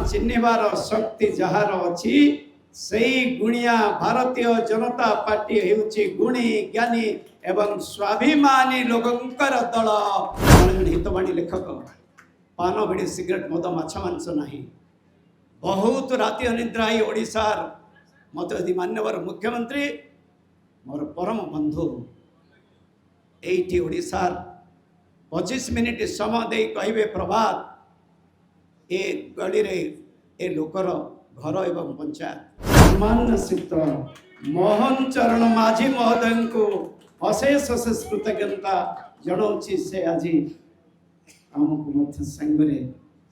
चिन्हबार शक्ति जार अच्छी सही गुणिया भारतीय जनता पार्टी हेउची गुणी ज्ञानी एवं स्वाभिमानी लोकंकर दल। हितवाणी लेखक पान बिड़ी सिगरेट मद माछ मांस नहीं बहुत राति अनिद्रा ओडिशार मत यदि मान्यवर मुख्यमंत्री मोर परम बंधु एठी ओडिशार 25 मिनिट समय दे कहे प्रभात ए गली रे ए लोकर घर एवं पंचायत सम्मान सिद्ध मोहन चरण माझी महोदय को अशेष अशेष कृतज्ञता जनाऊँगी। से आज आमको संगे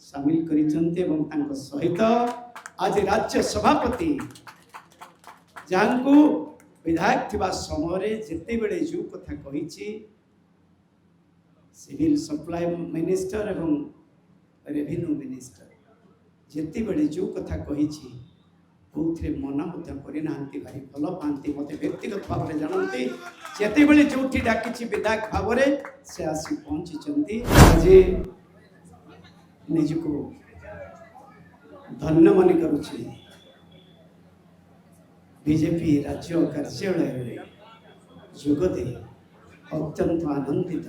सामिल कर सहित आज राज्य सभापति जहाँ को विधायक थिबा समय जिते बड़े जो कथा कही सिविल सप्लाई मिनिस्टर एवं रेवेन्यू मिनिस्टर जिते बड़े जो कथा कही कौथे मना करना भारी भल पाती मत व्यक्तिगत भाव में जानती जिते बड़े जो डाकी विधायक भाव से आसी पहुंची आज निजको धन्य मन करुच्ची बीजेपी राज्य कार्यालय जोगदे अत्यंत आनंदित।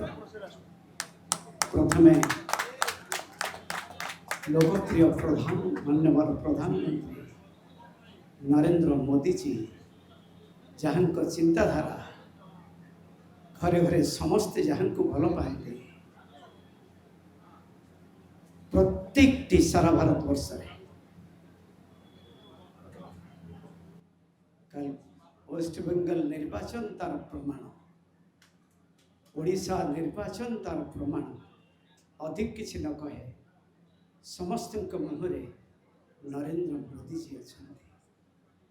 प्रथमे लोकप्रिय मान्यवर प्रधानमंत्री नरेंद्र मोदी जी जहाँ को चिंताधारा घरे घरे समस्ते जहाँ को भल पाते प्रत्येक सारा भारत वर्ष वेस्ट बेंगल निर्वाचन तार प्रमाण ओडिशा निर्वाचन तार प्रमाण अधिक किसी न कहे समस्त मुहर नरेंद्र मोदी जी अच्छा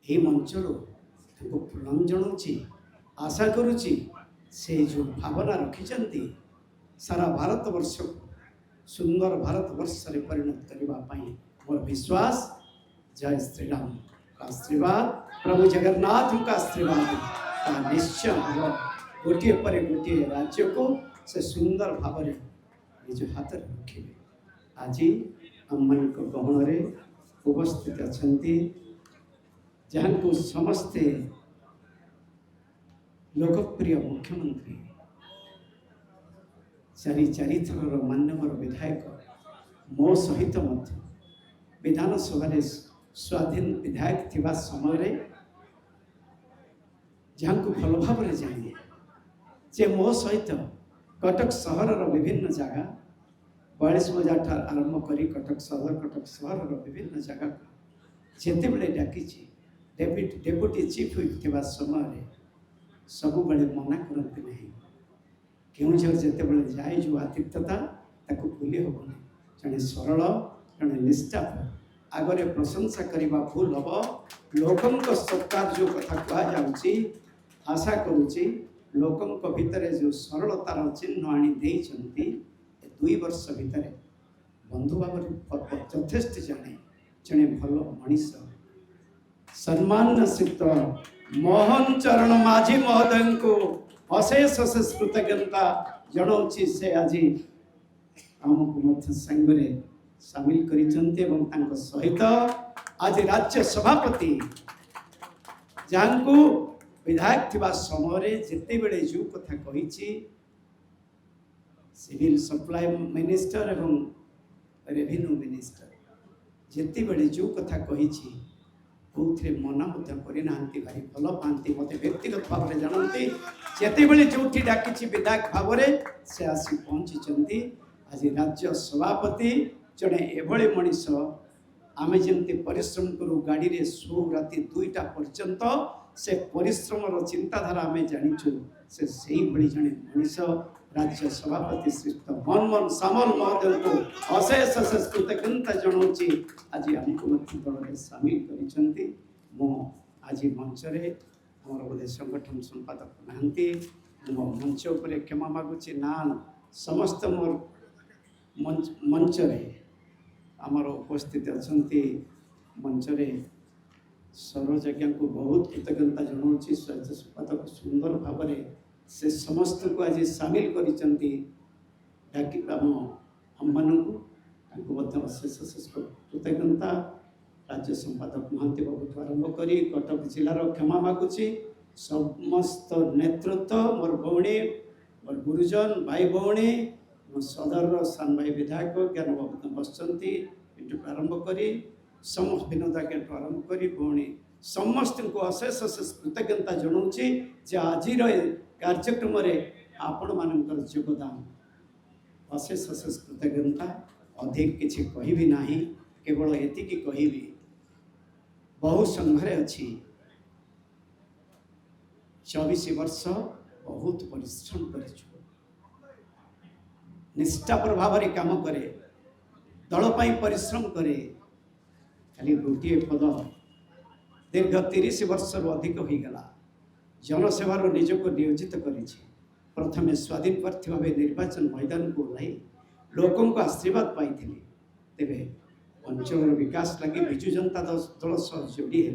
ये मंचर प्रणाम जनाऊँगी। आशा करुच्ची से जो भावना रखिंट सारा भारत वर्ष को सुंदर भारत वर्ष में परिणत करने मोर विश्वास। जय श्री राम का आशीर्वाद प्रभु जगन्नाथ का आशीर्वाद का निश्चय हम गोटे पर गोटे राज्य को से सुंदर भाव में निज हाथ रखे। आज आम मान गहन में उपस्थित अच्छा जहाँ को समस्ते लोकप्रिय मुख्यमंत्री चारि थर मान्यवर विधायक मो सहित विधानसभा स्वाधीन विधायक थिबा समय जहाँ को भल भाव में जाने जे मो सहित कटक सहर विभिन्न जगह 42 बजार आरंभ कर कटक सहर विभिन्न जगह जिते बड़े डाकी डेप्यूटी चीफ हुई समय सब बड़े मना करते नहीं केउझर जिते बड़े जाए जो आतिथ्यता ताको भूली हेबनी जड़े सरल जड़े निष्ठाप आगरे प्रशंसा करने भूल हम लोकों सरकार जो कथा कहुच्ची आशा करुच्ची लोकों भितर जो सरलतार चिन्ह आनी 2 वर्ष भितर बंधु भाव यथेष्ट जाने जड़े भल मनीष सम्मान सिद्ध मोहन चरण माझी महोदय को अशेष अशेष कृतज्ञता जनाऊँगी। से आज आमको संगे सामिल कर सहित आज राज्य सभापति जहाँ को विधायक थिबा समय जिते बड़े जो कथा कही सिविल सप्लाई मिनिस्टर एवं रेवेन्यू मिनिस्टर जिते बड़े जो कथा कही कौथे मना करना भारी भल पाती मत व्यक्तिगत भाव में जानती जिते बड़े जो डाकी विधायक भाव से आसी पहुंची आज राज्य सभापति जड़े एभली मनीष आमे जमती परिश्रम करूँ गाड़ी रे शो राति 2टा पर्यंत से परिश्रम चिंताधारा आमे जानिचु से सही भली जड़े मनीष राज्य सभापति श्री मनमोहन सामल महोदय को अशेष अशेष कृतज्ञता जनाऊँगी। आज आमको दल सामिल कर आज मंच आमर बोधे संगठन संपादक नहांती मो मंच उपर क्षमा मागुची ना समस्त मोर मंच आमर उपस्थित अच्छा मंच सरोजज्ञा को बहुत कृतज्ञता जनाऊँगी। राज्य संपादक सुंदर भाव में से समस्त को आज सामिल कर कृतज्ञता राज्य संपादक महांती बाबू आरंभ करी कटक जिलार क्षमा मागुची समस्त नेतृत्व मोर भौणी मोर गुरुजन भाई भौणी मो सदर सान भाई विधायक ज्ञान बाबू बसचंती एठू आरंभ करी समस्त विनोदा के आरंभ करी भौणी समस्त को अशेष अशेष कृतज्ञता जनाऊँगी जे आज कार्यक्रम आपण मानकर योगदान अशेष अशेष कृतज्ञता अधिक किसी कहबी ना केवल एतिकी कहबी बहु संघरे अच्छी 24 वर्ष बहुत परिश्रम कर निष्ठापर भाव काम करे दल परिश्रम करे खाली गोटे पद दीर्घ 30 वर्ष अधिक हो गला जनसेवार निजक नियोजित करी प्रथमे स्वाधीन प्रार्थी भाव निर्वाचन मैदान को ओह्लाई लोकों आशीर्वाद पाई तेरे अंचल विकास लगी विजु जनता दल सह जोड़ी है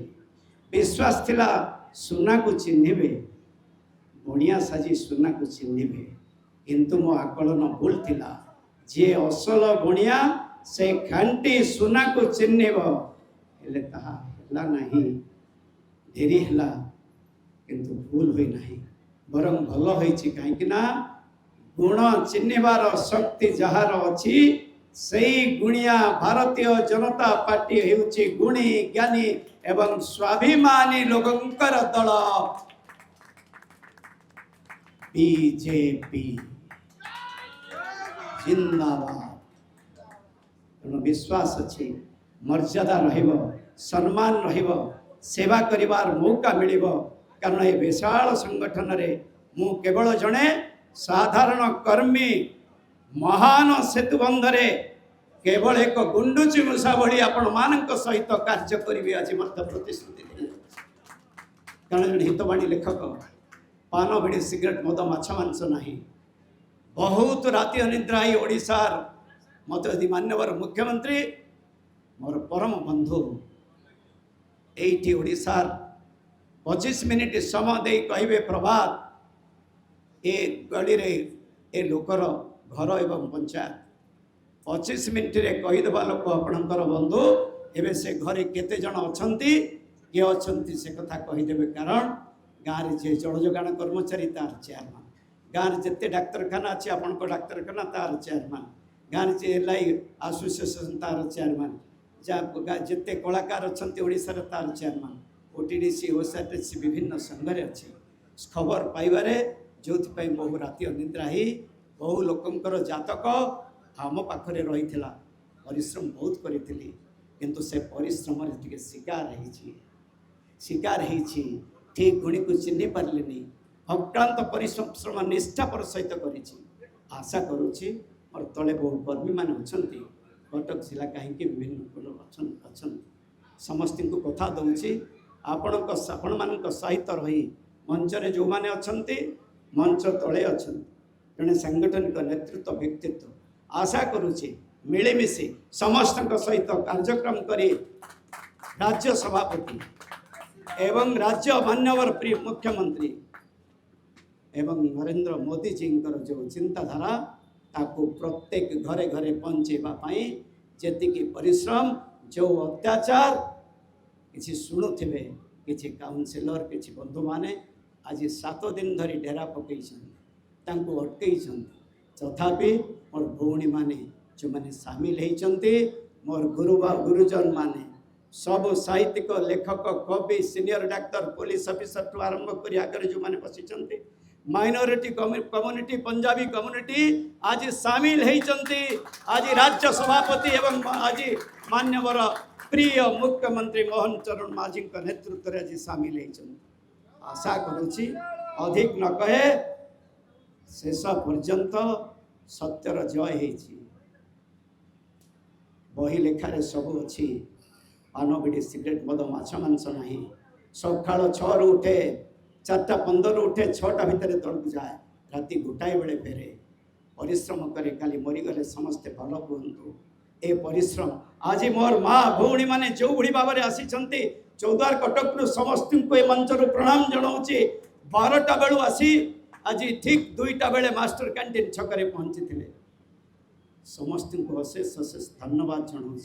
विश्वास थिला सुना को चिन्हे बणिया साजी सुना को चिन्हे किंतु मो आकलन भूल थिला जे असल बणिया से खांटी सुना को चिन्हेब हेले ताहा हला नहीं डेरी हला किंतु भूल होई नहीं बरं भल होईछि कहीं ना गुण चिन्हबार शक्ति जहार अच्छी सही गुणिया भारतीय जनता पार्टी हेउछि गुणी ज्ञानी एवं स्वाभिमानी लोकंकर दल बीजेपी जिंदाबाद तेणु विश्वास अच्छी मर्यादा रहिबो सम्मान रहिबो सेवा करिवार मौका मिलिबो कारण ये विशाल संगठन रे मु केवल जड़े साधारण कर्मी महान सेतुबंधरे केवल एक गुंडुची मूषा भली आपण मानक सहित कार्य करी आज मत प्रतिश्रुति कारण हितवाणी लेखक पान बिड़ी सिगरेट मद माछ मांस नहीं बहुत राति अनिद्रा ओडिशार मत यदि मान्यवर मुख्यमंत्री मोर परम बंधु एठी ओडिशार 25 मिनिट समय दे कहे प्रभात ए गली रे ए लोकर घर एवं पंचायत 25 मिनिट रे कहीदेवा लोक आपणकर बंधु एवं से घरे केते जन अछंती किए अछंती से कथा कहीदेवे कारण गाँव में जे जल जोगाण कर्मचारी तार चेयरमैन गाँव में जिते डाक्तरखाना अच्छे आपण डाक्तरखाना तार चेयरमैन गाँव में जे एलआई एसोसिएशन तार चेयरमैन जहाँ जिते कलाकार अच्छा ओडिशार तार चेयरमैन ओटीडीसी ओएसआरटीसी विभिन्न संघरे अच्छे खबर पाइबारे जो बहु राति अनिद्रा ही बहु लोकंकर जातक आम पाखरे रही परिश्रम बहुत करी किंतु से परिश्रम शिकार ठीक गुणी को चिन्ह पारे अक्रांत परिश्रम निष्ठापर सहित कर आशा करुच्ची और तले बहु कर्मी मान अच्छा कटक जिला कहीं विभिन्न अच्छा समस्त को कथा दूसरी आपण मान सहित रही मंचरे जो मैंने अच्छा मंच तले अच्छा जड़े सांगठनिक नेतृत्व व्यक्तित्व आशा करुच्ची मिलमिशि समस्त सहित कार्यक्रम करी राज्य सभापति एवं राज्य मान्यवर प्रिय मुख्यमंत्री एवं नरेंद्र मोदी जी जो चिंताधारा ताकू प्रत्येक घरे घरे पहुँचवाई जी परिश्रम जो अत्याचार किसी शुणुवे किसी काउनसिलर किसी बंधु माने आज 7 दिन धरी डेरा पकई अटकई तथापि मोर भौणी माने जो मैंने सामिल होती मोर गुरुजन माने सब साहित्यिक लेखक कवि सीनियर डाक्तर पुलिस ऑफिसर ठू आरंभ कर आगे जो मैंने बसी माइनॉरिटी कम्युनिटी पंजाबी कम्युनिटी आज सामिल होती आज राज्य सभापति एवं आज मान्यवर प्रिय मुख्यमंत्री मोहन चरण माझी नेतृत्व में आज सामिल होती आशा करुच्ची अधिक न कहे शेष पर्यंत सत्यर जय होती बही लेखार सब अच्छी पान बिड़ी सिगरेट मद माछ मांस नहीं सका 6 उठे 4:15 उठे 6टा भितर तौक जाए राति गोटाए बेले फेरे परिश्रम करे खाली मरीगले समस्ते भल कहतु ए परिश्रम आज मोर माँ भौणी मैंने जो भाई भाव में आसी चौद्वार कटक समस्त को मंच प्रणाम जनाऊँगी 12टा बेलू आसी आज ठीक 2टा बेले मास्टर कैंटीन छकरे पहुँची समस्त को अशेष अशेष धन्यवाद जनाऊँ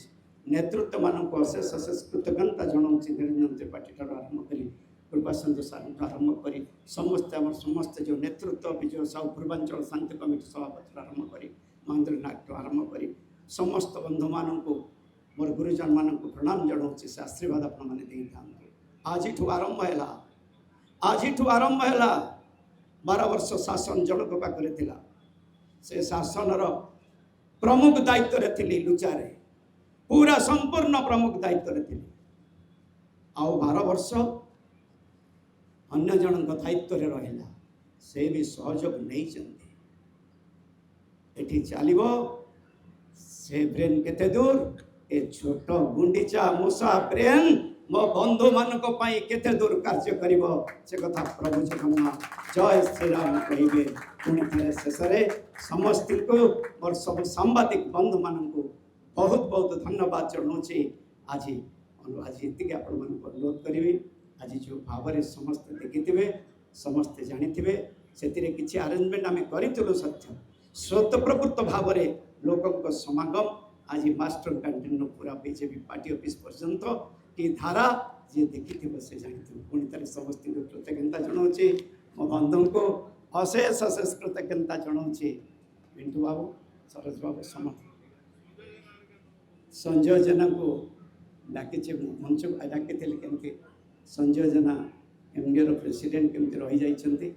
नेतृत्व मानक अशेष अशेष कृतज्ञता जनाऊँच निरंजन त्रिपाठी आरंभ कर कृपाचंद्र सार आरंभ कर समस्त आम समस्त जो नेतृत्व विजय साहू पूर्वांचल शांति कमिटी सभापति आरंभ कर महेंद्र नायक आरंभ कर समस्त बंधु मानक मोर गुरुजन मानक प्रणाम जनाऊँच से आशीर्वाद आपण मैंने आज आरंभ है आज आरंभ है 12 वर्ष शासन जनक पाखे थिला से शासनर प्रमुख दायित्व थी लुचारे पूरा संपूर्ण प्रमुख दायित्व थी आउ 12 वर्ष अन्य जन दायित्व रहा से भी सहयोग नहीं चलो से ब्रेन केते दूर ए छोट गुंडीचा मूसा ब्रेन मो बंधु मानक पई केते दूर कार्य करिवो से कथा प्रभु जगन्नाथ जय श्री राम कहिबे पुणी थे शेष समस्त को मोर सब सांबादिक बंधु मानक बहुत बहुत धन्यवाद जनाऊँचे आज आज ये आपण मानक अनुरोध करी आज जो भाव में समस्त देखिथे समस्ते जानी से किसी आरेंजमेंट आम करूँ सत्य स्वतःप्रवृत्त भाव में लोकों समागम आज मास्टर कैंटीन पूरा बीजेपी पार्टी ऑफिस पर्यंत कि धारा जी देखी से जानी पुणी थे समस्त कृतज्ञता जनाऊँचे मो बंधु को अशेष अशेष कृतज्ञता जनाऊँचे पिंटू बाबू सरोज बाबू समस्त संजय जेना को डाकी मंच डाकी केमती संजय जेना एमडीए प्रेसिडेंट केमती रही जाइछन्ति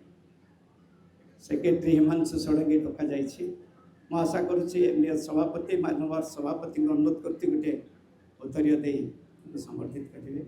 सेक्रेटरी हिमांशु षडंगी डका जाइछि मु आशा करुच्ची एमडीए सभापति माननीय सभापति अनुरोध करती गोटे उत्तरीय दे समर्थित करेंगे